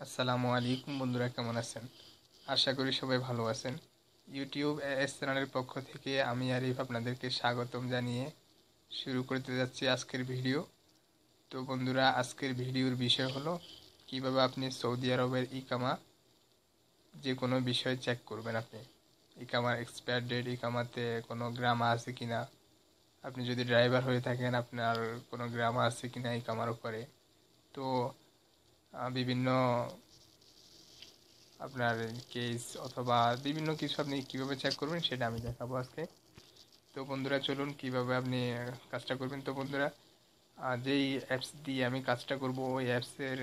আসসালামু আলাইকুম বন্ধুরা, কেমন আছেন? আশা করি সবাই ভালো আছেন। ইউটিউব এস চ্যানেলের পক্ষ থেকে আমি আরিফ আপনাদেরকে স্বাগতম জানিয়ে শুরু করতে যাচ্ছি আজকের ভিডিও। তো বন্ধুরা, আজকের ভিডিওর বিষয় হলো কিভাবে আপনি সৌদি আরবের ইকামা যে কোনো বিষয় চেক করবেন। আপনি ইকামার এক্সপায়ার ডেট, ইকামাতে কোনো গ্রামা আছে কিনা, আপনি যদি ড্রাইভার হয়ে থাকেন আপনার কোনো গ্রামা আছে কিনা ইকামার উপরে। তো বিভিন্ন আপনার কেস অথবা বিভিন্ন কিছু আপনি কিভাবে চেক করবেন সেটা আমি দেখাবো আজকে। তো বন্ধুরা, চলুন কিভাবে আপনি কাজটা করবেন। তো বন্ধুরা, যেই অ্যাপস দিয়ে আমি কাজটা করব ওই অ্যাপসের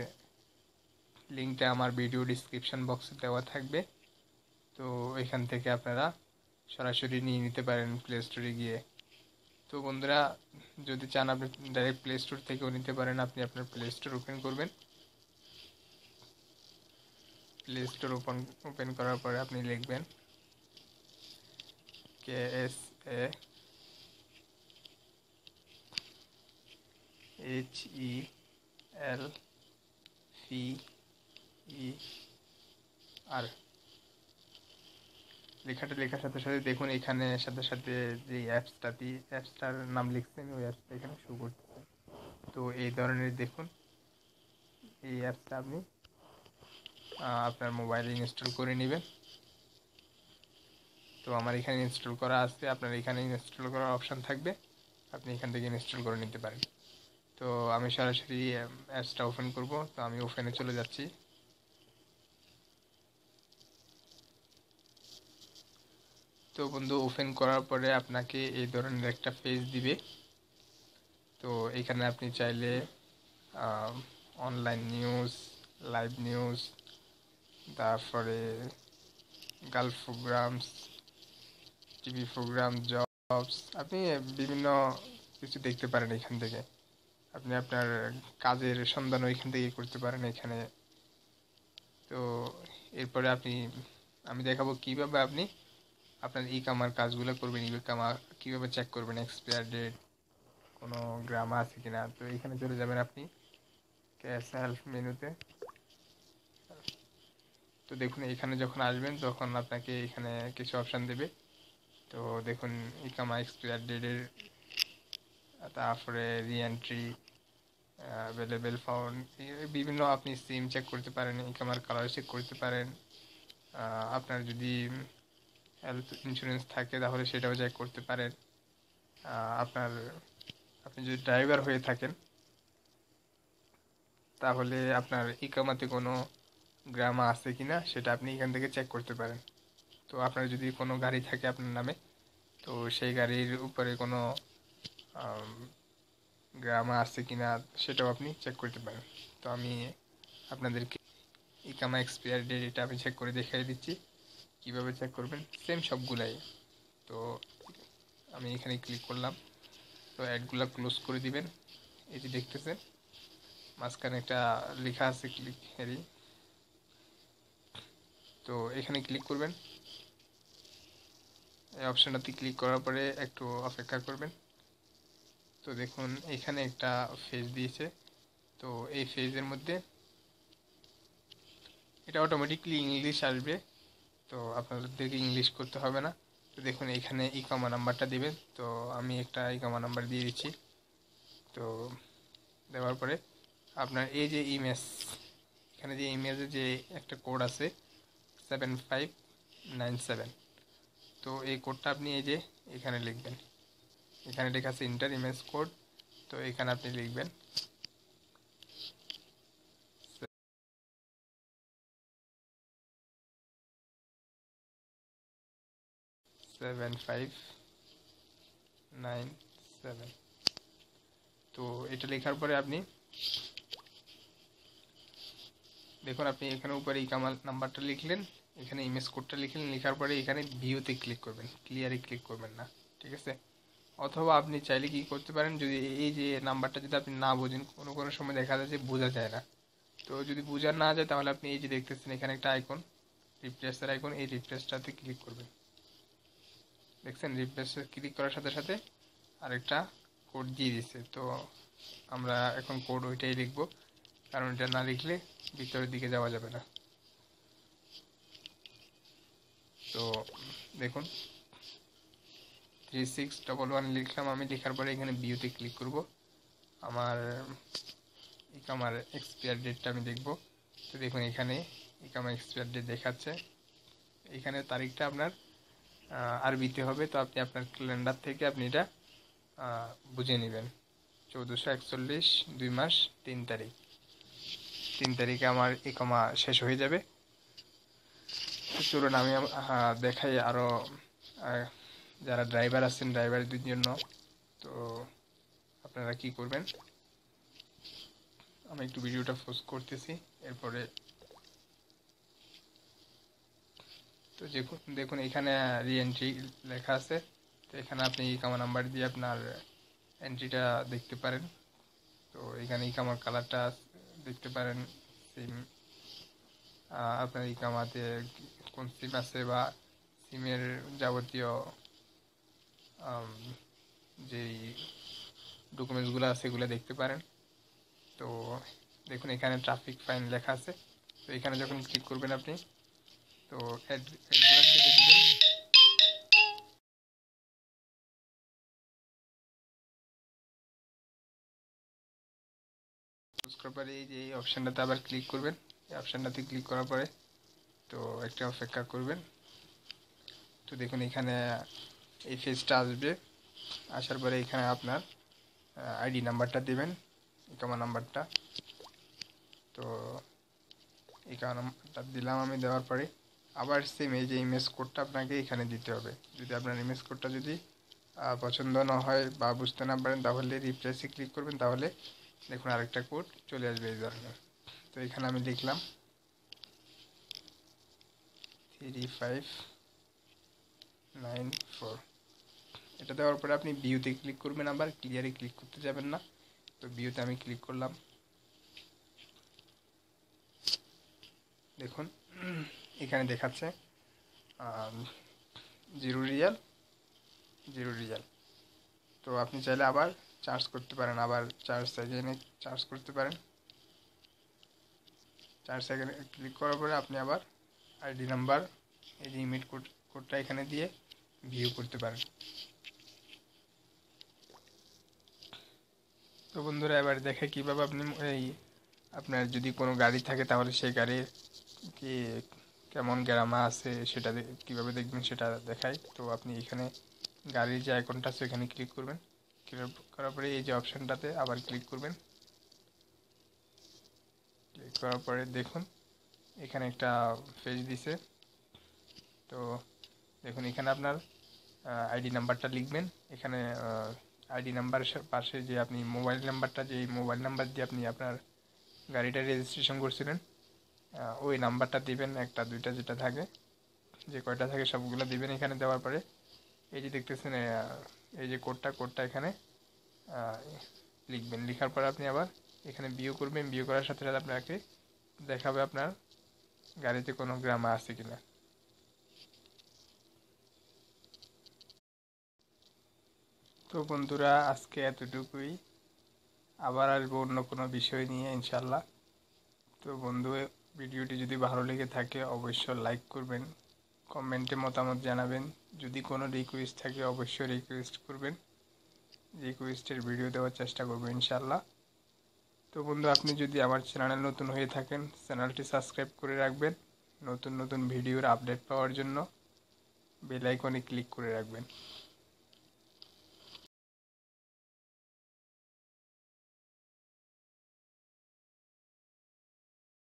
লিঙ্কটা আমার ভিডিও ডিসক্রিপশন বক্সে দেওয়া থাকবে। তো এখান থেকে আপনারা সরাসরি নিয়ে নিতে পারেন প্লে স্টোরে গিয়ে। তো বন্ধুরা, যদি চান আপনি ডাইরেক্ট প্লে স্টোর থেকেও নিতে পারেন। আপনি আপনার প্লে স্টোর ওপেন করবেন। প্লে স্টোর ওপেন করার পরে আপনি লিখবেন KSA HELPER। লেখাটা লেখার সাথে সাথে দেখুন এখানে সাথে সাথে যে অ্যাপসটার নাম লিখছেন ওই অ্যাপসটা এখানে শো করতেছে। তো এই ধরনের দেখুন এই অ্যাপসটা আপনি আপনার মোবাইলে ইনস্টল করে নেবেন। তো আমার এখানে ইনস্টল করা আছে, আপনার এখানে ইনস্টল করার অপশান থাকবে, আপনি এখান থেকে ইনস্টল করে নিতে পারেন। তো আমি সরাসরি অ্যাপসটা ওপেন করব। তো আমি ওপেনে চলে যাচ্ছি। তো বন্ধু, ওপেন করার পরে আপনাকে এই ধরনের একটা পেজ দিবে। তো এখানে আপনি চাইলে অনলাইন নিউজ, লাইভ নিউজ, তারপরে girl programs, TV program, jobs, আপনি বিভিন্ন কিছু দেখতে পারেন এখান থেকে। আপনি আপনার কাজের সন্ধানও এখান থেকে করতে পারেন এখানে। তো এরপরে আমি দেখাবো কিভাবে আপনি আপনার ইকামার কাজগুলো করবেন। ইকামা কিভাবে চেক করবেন, এক্সপায়ার ডেট, কোনো গ্রামা আছে কিনা। তো এখানে চলে যাবেন আপনি ক্যাশ হেল্প মেনুতে। তো দেখুন এখানে যখন আসবেন তখন আপনাকে এখানে কিছু অপশান দেবে। তো দেখুন ইকামা এক্সপায়ার ডেটের, তারপরে রিএন্ট্রি, অ্যাভেলেবেল ফাউন্ড, বিভিন্ন আপনি সিম চেক করতে পারেন, ইকামার কালার চেক করতে পারেন। আপনার যদি হেলথ ইন্স্যুরেন্স থাকে তাহলে সেটাও চেক করতে পারেন। আপনার আপনি যদি ড্রাইভার হয়ে থাকেন তাহলে আপনার ইকামাতে কোনো গ্রামা আছে কিনা সেটা আপনি এখান থেকে চেক করতে পারেন। তো আপনার যদি কোনো গাড়ি থাকে আপনার নামে, তো সেই গাড়ির উপরে কোনো গ্রামা আছে কিনা সেটাও আপনি চেক করতে পারেন। তো আমি আপনাদেরকে ইকামা এক্সপায়ার ডেট এটা আমি চেক করে দেখিয়ে দিচ্ছি কিভাবে চেক করবেন, সেম সবগুলাই। তো আমি এখানে ক্লিক করলাম। তো অ্যাডগুলো ক্লোজ করে দিবেন। এই যে দেখতেছেন মাঝখানে একটা লেখা আছে ক্লিক হেরি। তো এখানে ক্লিক করবেন। এই অপশানটাতে ক্লিক করার পরে একটু অপেক্ষা করবেন। তো দেখুন এখানে একটা ফেজ দিয়েছে। তো এই ফেজের মধ্যে এটা অটোমেটিকলি ইংলিশ আসবে। তো আপনাদেরকে ইংলিশ করতে হবে না। তো দেখুন এখানে ইকামা নাম্বারটা দিবেন। তো আমি একটা ইকামা নাম্বার দিয়ে দিচ্ছি। তো দেওয়ার পরে আপনার এই যে ইমেজ, এখানে যে ইমেজে যে একটা কোড আছে 7597, তো এই কোডটা আপনি এই যে এখানে লিখবেন। এখানে লেখা আছে ইন্টার ইমেজ কোড। তো এখানে আপনি লিখবেন 7597। তো এটা লেখার পরে আপনি দেখুন আপনি এখানে উপরে ইকামাল নাম্বারটা লিখলেন, এখানে ইমেজ কোডটা লিখলেন, লেখার পরে এখানে ভিউতে ক্লিক করবেন, ক্লিয়ারে ক্লিক করবেন না, ঠিক আছে? অথবা আপনি চাইলে কি করতে পারেন, যদি এই যে নাম্বারটা যদি আপনি না বোঝেন, কোনো কোনো সময় দেখা যায় যে বোঝা যায় না। তো যদি বোঝা না যায় তাহলে আপনি এই যে দেখতেছেন এখানে একটা আইকন, রিফ্রেশের আইকন, এই রিফ্রেশটাতে ক্লিক করবেন। দেখছেন রিফ্রেশে ক্লিক করার সাথে সাথে আরেকটা কোড দিয়ে দিচ্ছে। তো আমরা এখন কোড ওইটাই লিখবো কারণ এটা না লিখলে ভিতরের দিকে যাওয়া যাবে না। তো দেখুন 3611 লিখলাম আমি, লেখার পরে এখানে ভিউতে ক্লিক করব। আমার ইকামার এক্সপায়ার ডেটটা আমি দেখব। তো দেখুন এখানে ইকামা এক্সপায়ার ডেট দেখাচ্ছে। এখানে তারিখটা আপনার আরবিতে হবে, তো আপনি আপনার ক্যালেন্ডার থেকে আপনি এটা বুঝে নেবেন। 1441 2 মাস 3 তারিখ, 3 তারিখে আমার ইকামা শেষ হয়ে যাবে। তো চলুন আমি দেখাই আরও যারা ড্রাইভার আছেন ড্রাইভারদের জন্য। তো আপনারা কি করবেন, আমি একটু ভিডিওটা পোস্ট করতেছি এরপরে। তো দেখুন এখানে রিএন্ট্রি লেখা আছে। তো এখানে আপনি ইকামা নাম্বার দিয়ে আপনার এন্ট্রিটা দেখতে পারেন। তো এখানে ইকামার কালারটা দেখতে পারেন, সিম আপনার ইকামাতে কোন সিম আছে বা সিমের যাবতীয় যেই ডকুমেন্টসগুলো আছে সেগুলো দেখতে পারেন। তো দেখুন এখানে ট্রাফিক ফাইন লেখা আছে। তো এখানে যখন ক্লিক করবেন আপনি, তো অ্যাড্রেস থেকে দিবেন। করার পরে এই যে এই অপশানটাতে আবার ক্লিক করবেন। এই অপশানটাতে ক্লিক করার পরে তো একটা অপেক্ষা করবেন। তো দেখুন এখানে এই পেজটা আসবে, আসার পরে এখানে আপনার আইডি নাম্বারটা দেবেন, ইকামা নাম্বারটা। তো ইকামা নাম্বারটা দিলাম আমি, দেওয়ার পরে আবার সেম এই যে ইমেজ কোডটা আপনাকে এখানে দিতে হবে। যদি আপনার ইমেজ কোডটা যদি পছন্দ না হয় বা বুঝতে না পারেন তাহলে রিপ্লেসে ক্লিক করবেন, তাহলে দেখুন আরেকটা কোড চলে আসবে এই ধরনের। তো এখানে আমি লিখলাম 3594। এটা দেওয়ার পরে আপনি ভিউতে ক্লিক করবেন, আবার ক্লিয়ারে ক্লিক করতে যাবেন না। তো ভিউতে আমি ক্লিক করলাম। দেখুন এখানে দেখাচ্ছে 0 রিয়াল 0 রিয়াল। তো আপনি চাইলে আবার চার্জ করতে পারেন, আবার 4 সেকেন্ডে চার্জ করতে পারেন। 4 সেকেন্ডে ক্লিক করার পরে আপনি আবার আইডি নাম্বার এই যে ইমেল কোডটা এখানে দিয়ে ভিউ করতে পারেন। তো বন্ধুরা এবার দেখে কীভাবে আপনি এই আপনার যদি কোনো গাড়ি থাকে তাহলে সেই গাড়ির কি কেমন গ্রামা আছে সেটা কীভাবে দেখবেন সেটা দেখাই। তো আপনি এখানে গাড়ির যে আইকনটা আছে এখানে ক্লিক করবেন। ক্লিক করার পরে এই যে অপশানটাতে আবার ক্লিক করবেন। ক্লিক করার পরে দেখুন এখানে একটা পেজ দিছে। তো দেখুন এখানে আপনার আইডি নাম্বারটা লিখবেন। এখানে আইডি নাম্বারের পাশে যে আপনি মোবাইল নাম্বারটা, যে মোবাইল নাম্বার দিয়ে আপনি আপনার গাড়িটা রেজিস্ট্রেশন করছিলেন ওই নাম্বারটা দিবেন, একটা দুইটা যেটা থাকে, যে কয়টা থাকে সবগুলো দিবেন। এখানে দেওয়ার পরে এই যে দেখতেছেন এই যে কোডটা এখানে লিখবেন। লেখার পর আপনি আবার এখানে ভিউ করবেন। ভিউ করার সাথে সাথে আপনাকে দেখাবে আপনার গাড়িতে কোনো গ্রামা আছে কিনা। তো বন্ধুরা আজকে এতটুকুই, আবার আসবো অন্য কোনো বিষয় নিয়ে ইনশাল্লাহ। তো বন্ধু ভিডিওটি যদি ভালো লেগে থাকে অবশ্যই লাইক করবেন, কমেন্টে মতামত জানাবেন। যদি কোনো রিকোয়েস্ট থাকে অবশ্যই রিকোয়েস্ট করবেন, রিকোয়েস্টের ভিডিও দেওয়ার চেষ্টা করবো ইনশাল্লাহ। তো বন্ধু আপনি যদি আমার চ্যানেলে নতুন হয়ে থাকেন চ্যানেলটি সাবস্ক্রাইব করে রাখবেন, নতুন নতুন ভিডিওর আপডেট পাওয়ার জন্য বেল আইকনে ক্লিক করে রাখবেন।